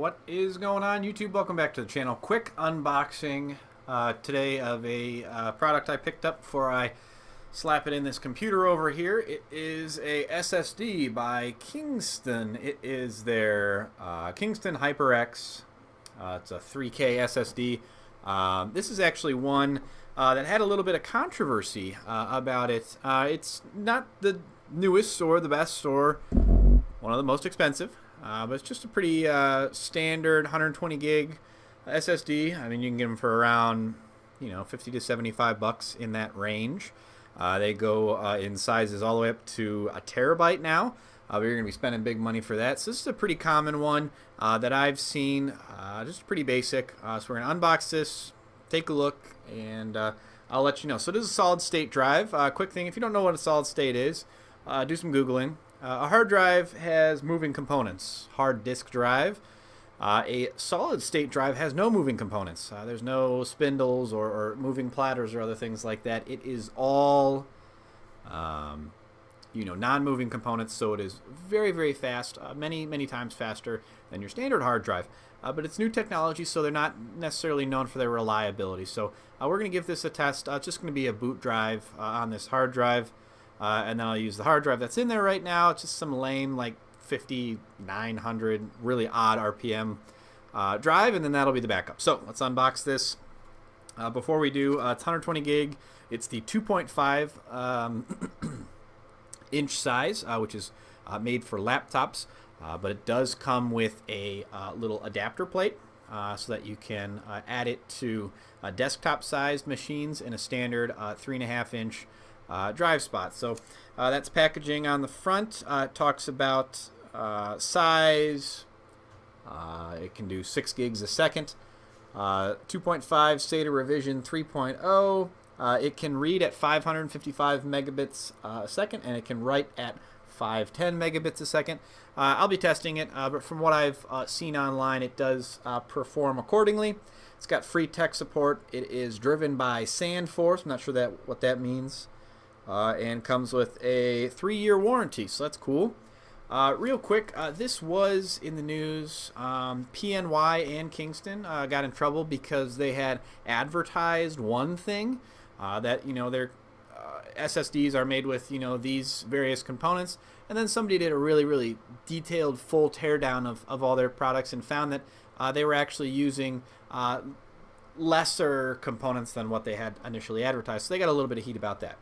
What is going on, YouTube? Welcome back to the channel. Quick unboxing today of a product I picked up before I slap it in this computer over here. It is a SSD by Kingston. It is their Kingston HyperX. It's a 3K SSD. This is actually one that had a little bit of controversy about it. It's not the newest or the best or one of the most expensive. But it's just a pretty standard 120 gig SSD. I mean, you can get them for around, 50 to 75 bucks in that range. They go in sizes all the way up to a terabyte now. But you're going to be spending big money for that. So this is a pretty common one that I've seen. Just pretty basic. So we're going to unbox this, take a look, and I'll let you know. So this is a solid state drive. Quick thing, if you don't know what a solid state is, do some Googling. A hard drive has moving components. Hard disk drive. A solid state drive has no moving components. There's no spindles or moving platters or other things like that. It is all, non-moving components, so it is very, very fast, many times faster than your standard hard drive. But it's new technology, so they're not necessarily known for their reliability. So we're going to give this a test. It's just going to be a boot drive on this hard drive. And then I'll use the hard drive that's in there right now. It's just some lame, like 5900, really odd RPM drive, and then that'll be the backup. So let's unbox this. Before we do, it's 120 gig. It's the 2.5 inch size, which is made for laptops, but it does come with a little adapter plate so that you can add it to desktop-sized machines in a standard 3.5 inch drive spot. So that's packaging on the front. It talks about size. It can do 6 gigs a second. 2.5 SATA revision 3.0. It can read at 555 megabits a second, and it can write at 510 megabits a second. I'll be testing it, but from what I've seen online, it does perform accordingly. It's got free tech support. It is driven by SandForce. I'm not sure what that means. And comes with a 3-year warranty, so that's cool. Real quick, this was in the news. PNY and Kingston got in trouble because they had advertised one thing, that their SSDs are made with these various components, and then somebody did a really detailed full teardown of all their products and found that they were actually using lesser components than what they had initially advertised. So they got a little bit of heat about that.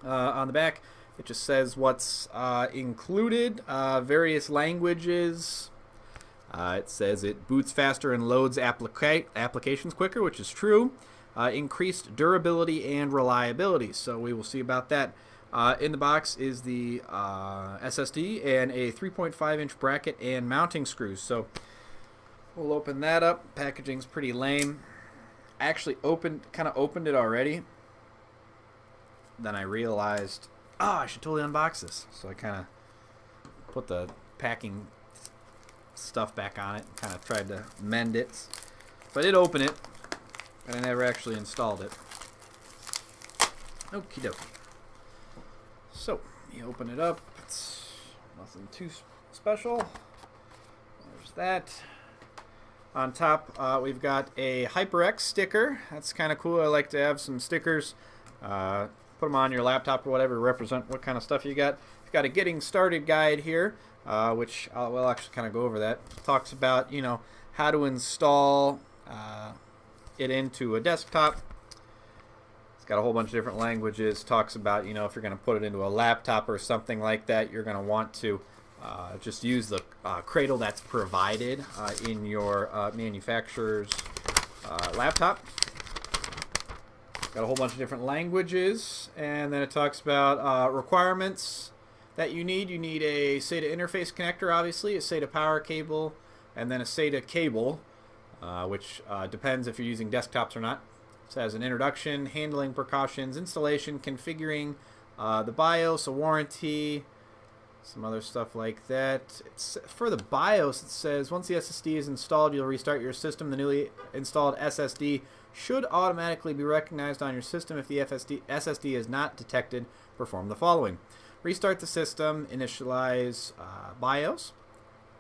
On the back, it just says what's included, various languages. It says it boots faster and loads applications quicker, which is true. Increased durability and reliability, so we will see about that. In the box is the SSD and a 3.5 inch bracket and mounting screws. So we'll open that up. Packaging's pretty lame. I actually kind of opened it already. Then I realized, I should totally unbox this. So I kind of put the packing stuff back on it, kind of tried to mend it. But I did open it, but I never actually installed it. Okie dokie. So, you open it up. It's nothing too special. There's that. On top, we've got a HyperX sticker. That's kind of cool. I like to have some stickers. Put them on your laptop or whatever to represent what kind of stuff you got. You've got a getting started guide here, which we'll actually kind of go over that. It talks about how to install it into a desktop. It's got a whole bunch of different languages. Talks about if you're going to put it into a laptop or something like that, you're going to want to just use the cradle that's provided in your manufacturer's laptop. Got a whole bunch of different languages, and then it talks about requirements that you need. You need a SATA interface connector, obviously, a SATA power cable, and then a SATA cable, which depends if you're using desktops or not. It says an introduction, handling precautions, installation, configuring the BIOS, a warranty, some other stuff like that. For the BIOS, it says once the SSD is installed, you'll restart your system. The newly installed SSD should automatically be recognized on your system. If the SSD is not detected, perform the following. Restart the system, initialize BIOS,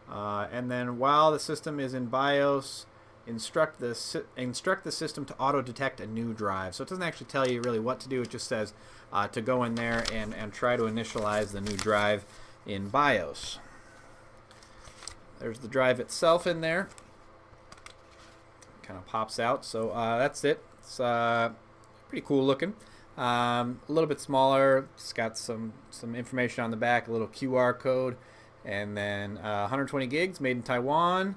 And then while the system is in BIOS, instruct the system to auto detect a new drive. So it doesn't actually tell you really what to do. It just says to go in there and try to initialize the new drive in BIOS. There's the drive itself in there. Kind of pops out. So that's it. It's pretty cool looking. A little bit smaller. It's got some information on the back, a little QR code, and then 120 gigs, made in Taiwan.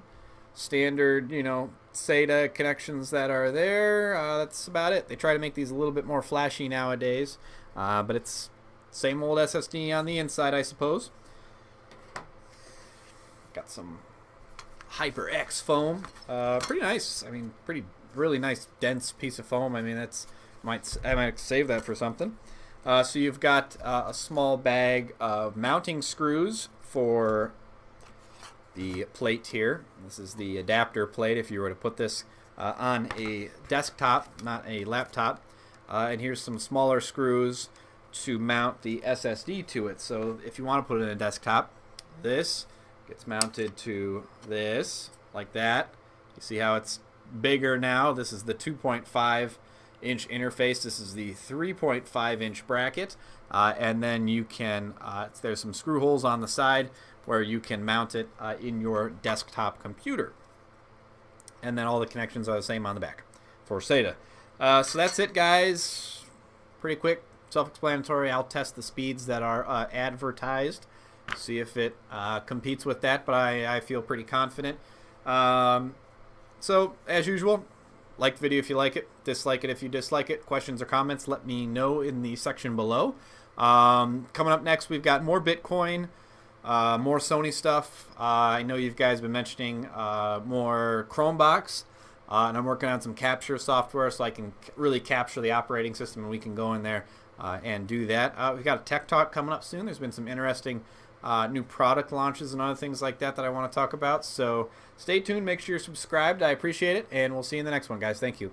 Standard, SATA connections that are there. That's about it. They try to make these a little bit more flashy nowadays, but it's same old SSD on the inside, I suppose. Got some HyperX foam. Pretty nice. I mean, really nice, dense piece of foam. I mean, I might save that for something. So you've got a small bag of mounting screws for the plate here. This is the adapter plate if you were to put this on a desktop, not a laptop. And here's some smaller screws to mount the SSD to it. So if you want to put it in a desktop, this gets mounted to this, like that. You see how it's bigger now? This is the 2.5-inch interface. This is the 3.5-inch bracket. And then you can, there's some screw holes on the side where you can mount it in your desktop computer. And then all the connections are the same on the back for SATA. So that's it, guys. Pretty quick, self-explanatory. I'll test the speeds that are advertised, see if it competes with that, but I feel pretty confident. So, as usual, like the video if you like it, dislike it if you dislike it. Questions or comments, let me know in the section below. Coming up next, we've got more Bitcoin, more Sony stuff. I know you guys been mentioning more Chromebox, and I'm working on some capture software so I can really capture the operating system, and we can go in there and do that. We've got a tech talk coming up soon. There's been some interesting new product launches and other things like that I want to talk about. So stay tuned. Make sure you're subscribed. I appreciate it, and we'll see you in the next one, guys. Thank you.